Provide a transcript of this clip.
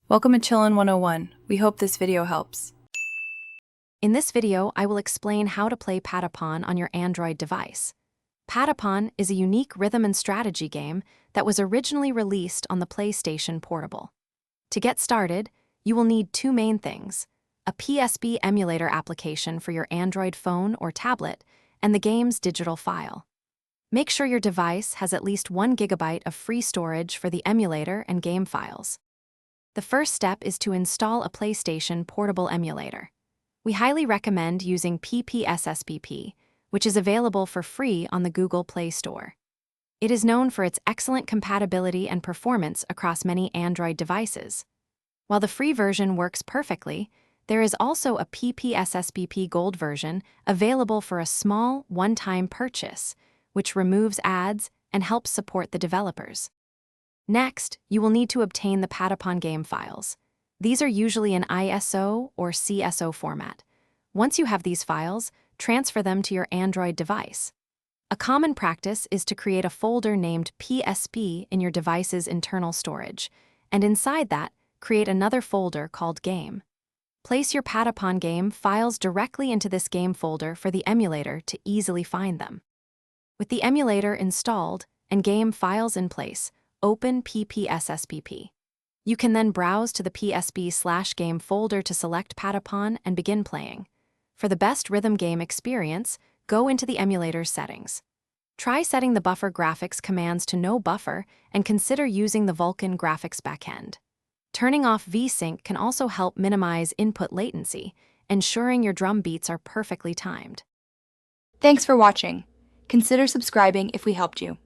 Welcome to Chillin' 101. We hope this video helps. In this video, I will explain how to play Patapon on your Android device. Patapon is a unique rhythm and strategy game that was originally released on the PlayStation Portable. To get started, you will need two main things: a PSP emulator application for your Android phone or tablet, and the game's digital file. Make sure your device has at least 1 GB of free storage for the emulator and game files. The first step is to install a PlayStation Portable emulator. We highly recommend using PPSSBP, which is available for free on the Google Play Store. It is known for its excellent compatibility and performance across many Android devices. While the free version works perfectly, there is also a PPSSBP Gold version available for a small, one-time purchase, which removes ads and helps support the developers. Next, you will need to obtain the Patapon game files. These are usually in ISO or CSO format. Once you have these files, transfer them to your Android device. A common practice is to create a folder named PSP in your device's internal storage, and inside that, create another folder called Game. Place your Patapon game files directly into this game folder for the emulator to easily find them. With the emulator installed and game files in place, open PPSSBP. You can then browse to the PSP/game folder to select Patapon and begin playing. For the best rhythm game experience, go into the emulator's settings. Try setting the buffer graphics commands to no buffer and consider using the Vulkan graphics backend. Turning off VSync can also help minimize input latency, ensuring your drum beats are perfectly timed. Thanks for watching. Consider subscribing if we helped you.